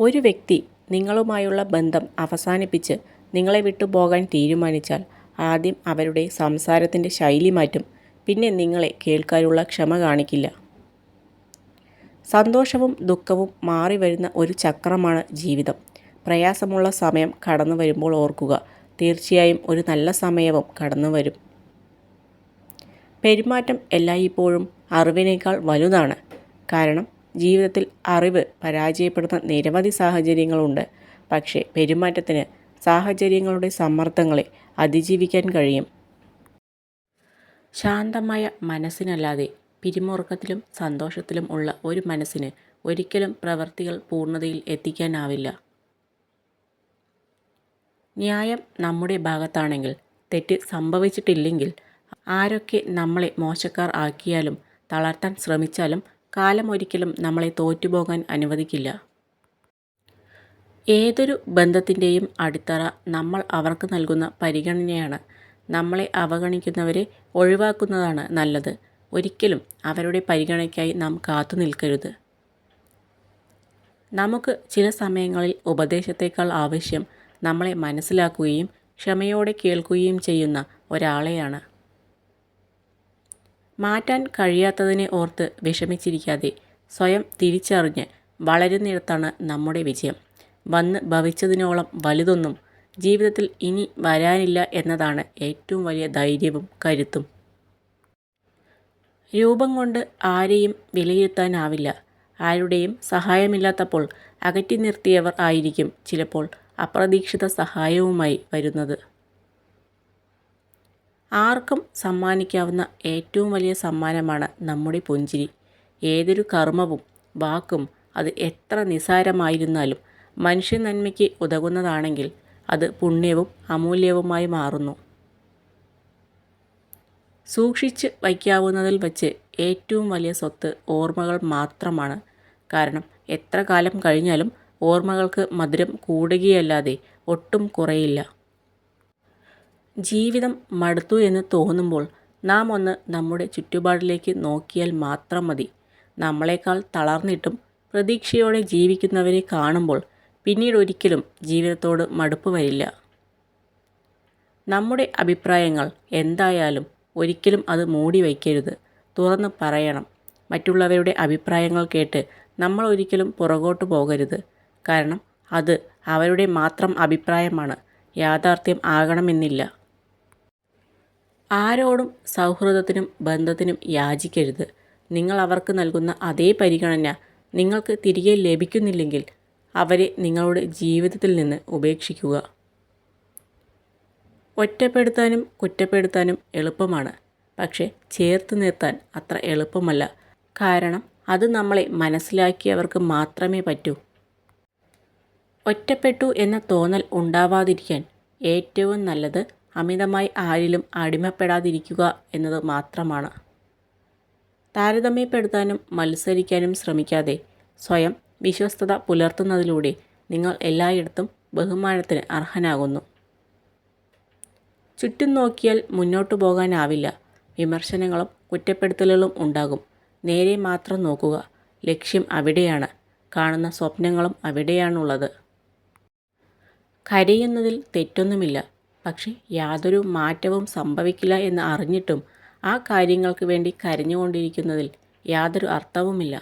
ഒരു വ്യക്തി നിങ്ങളുമായുള്ള ബന്ധം അവസാനിപ്പിച്ച് നിങ്ങളെ വിട്ടു പോകാൻ തീരുമാനിച്ചാൽ ആദ്യം അവരുടെ സംസാരത്തിൻ്റെ ശൈലി മാറ്റും. പിന്നെ നിങ്ങളെ കേൾക്കാനുള്ള ക്ഷമ കാണിക്കില്ല. സന്തോഷവും ദുഃഖവും മാറി വരുന്ന ഒരു ചക്രമാണ് ജീവിതം. പ്രയാസമുള്ള സമയം കടന്നു വരുമ്പോൾ ഓർക്കുക, തീർച്ചയായും ഒരു നല്ല സമയവും കടന്നു വരും. പെരുമാറ്റം എല്ലായ്പ്പോഴും അറിവിനേക്കാൾ വലുതാണ്. കാരണം ജീവിതത്തിൽ അറിവ് പരാജയപ്പെടുന്ന നിരവധി സാഹചര്യങ്ങളുണ്ട്. പക്ഷേ പെരുമാറ്റത്തിന് സാഹചര്യങ്ങളുടെ സമ്മർദ്ദങ്ങളെ അതിജീവിക്കാൻ കഴിയും. ശാന്തമായ മനസ്സിനല്ലാതെ പിരിമുറുക്കത്തിലും സന്തോഷത്തിലും ഉള്ള ഒരു മനസ്സിന് ഒരിക്കലും പ്രവൃത്തികൾ പൂർണ്ണതയിൽ എത്തിക്കാനാവില്ല. ന്യായം നമ്മുടെ ഭാഗത്താണെങ്കിൽ, തെറ്റ് സംഭവിച്ചിട്ടില്ലെങ്കിൽ, ആരൊക്കെ നമ്മളെ മോശക്കാർ ആക്കിയാലും തളർത്താൻ ശ്രമിച്ചാലും കാലം ഒരിക്കലും നമ്മളെ തോറ്റുപോകാൻ അനുവദിക്കില്ല. ഏതൊരു ബന്ധത്തിൻ്റെയും അടിത്തറ നമ്മൾ അവർക്ക് നൽകുന്ന പരിഗണനയാണ്. നമ്മളെ അവഗണിക്കുന്നവരെ ഒഴിവാക്കുന്നതാണ് നല്ലത്. ഒരിക്കലും അവരുടെ പരിഗണനയ്ക്കായി നാം കാത്തു നിൽക്കരുത്. നമുക്ക് ചില സമയങ്ങളിൽ ഉപദേശത്തേക്കാൾ ആവശ്യം നമ്മളെ മനസ്സിലാക്കുകയും ക്ഷമയോടെ കേൾക്കുകയും ചെയ്യുന്ന ഒരാളെയാണ്. മാറ്റാൻ കഴിയാത്തതിനെ ഓർത്ത് വിഷമിച്ചിരിക്കാതെ സ്വയം തിരിച്ചറിഞ്ഞ് വളരുന്നിടത്താണ് നമ്മുടെ വിജയം. വന്ന് ഭവിച്ചതിനോളം വലുതൊന്നും ജീവിതത്തിൽ ഇനി വരാനില്ല എന്നതാണ് ഏറ്റവും വലിയ ധൈര്യവും കരുത്തും. രൂപം കൊണ്ട് ആരെയും വിലയിരുത്താനാവില്ല. ആരുടെയും സഹായമില്ലാത്തപ്പോൾ അകറ്റി നിർത്തിയവർ ആയിരിക്കും ചിലപ്പോൾ അപ്രതീക്ഷിത സഹായവുമായി വരുന്നത്. ആർക്കും സമ്മാനിക്കാവുന്ന ഏറ്റവും വലിയ സമ്മാനമാണ് നമ്മുടെ പുഞ്ചിരി. ഏതൊരു കർമ്മവും വാക്കും അത് എത്ര നിസ്സാരമായിരുന്നാലും മനുഷ്യ നന്മയ്ക്ക് ഉതകുന്നതാണെങ്കിൽ അത് പുണ്യവും അമൂല്യവുമായി മാറുന്നു. സൂക്ഷിച്ച് വയ്ക്കാവുന്നതിൽ വച്ച് ഏറ്റവും വലിയ സ്വത്ത് ഓർമ്മകൾ മാത്രമാണ്. കാരണം എത്ര കാലം കഴിഞ്ഞാലും ഓർമ്മകൾക്ക് മധുരം കൂടുകയല്ലാതെ ഒട്ടും കുറയില്ല. ജീവിതം മടുത്തു എന്ന് തോന്നുമ്പോൾ നാം ഒന്ന് നമ്മുടെ ചുറ്റുപാടിലേക്ക് നോക്കിയാൽ മാത്രം മതി. നമ്മളെക്കാൾ തളർന്നിട്ടും പ്രതീക്ഷയോടെ ജീവിക്കുന്നവരെ കാണുമ്പോൾ പിന്നീട് ഒരിക്കലും ജീവിതത്തോട് മടുപ്പ് വരില്ല. നമ്മുടെ അഭിപ്രായങ്ങൾ എന്തായാലും ഒരിക്കലും അത് മൂടി വയ്ക്കരുത്, തുറന്ന് പറയണം. മറ്റുള്ളവരുടെ അഭിപ്രായങ്ങൾ കേട്ട് നമ്മൾ ഒരിക്കലും പുറകോട്ട് പോകരുത്. കാരണം അത് അവരുടെ മാത്രം അഭിപ്രായമാണ്, യാഥാർത്ഥ്യം ആകണമെന്നില്ല. ആരോടും സൗഹൃദത്തിനും ബന്ധത്തിനും യാചിക്കരുത്. നിങ്ങൾ അവർക്ക് നൽകുന്ന അതേ പരിഗണന നിങ്ങൾക്ക് തിരികെ ലഭിക്കുന്നില്ലെങ്കിൽ അവരെ നിങ്ങളുടെ ജീവിതത്തിൽ നിന്ന് ഉപേക്ഷിക്കുക. ഒറ്റപ്പെടുത്താനും കുറ്റപ്പെടുത്താനും എളുപ്പമാണ്, പക്ഷേ ചേർത്ത് നിർത്താൻ അത്ര എളുപ്പമല്ല. കാരണം അത് നമ്മളെ മനസ്സിലാക്കിയവർക്ക് മാത്രമേ പറ്റൂ. ഒറ്റപ്പെട്ടു എന്ന തോന്നൽ ഉണ്ടാവാതിരിക്കാൻ ഏറ്റവും നല്ലത് അമിതമായി ആരിലും അടിമപ്പെടാതിരിക്കുക എന്നത് മാത്രമാണ്. താരതമ്യപ്പെടുത്താനും മത്സരിക്കാനും ശ്രമിക്കാതെ സ്വയം വിശ്വസ്തത പുലർത്തുന്നതിലൂടെ നിങ്ങൾ എല്ലായിടത്തും ബഹുമാനത്തിന് അർഹനാകുന്നു. ചുറ്റും നോക്കിയാൽ മുന്നോട്ടു പോകാനാവില്ല. വിമർശനങ്ങളും കുറ്റപ്പെടുത്തലുകളും ഉണ്ടാകും. നേരെ മാത്രം നോക്കുക. ലക്ഷ്യം അവിടെയാണ്. കാണുന്ന സ്വപ്നങ്ങളും അവിടെയാണുള്ളത്. കരയുന്നതിൽ തെറ്റൊന്നുമില്ല. പക്ഷെ യാതൊരു മാറ്റവും സംഭവിക്കില്ല എന്ന് അറിഞ്ഞിട്ടും ആ കാര്യങ്ങൾക്ക് വേണ്ടി കരഞ്ഞുകൊണ്ടിരിക്കുന്നതിൽ യാതൊരു അർത്ഥവുമില്ല.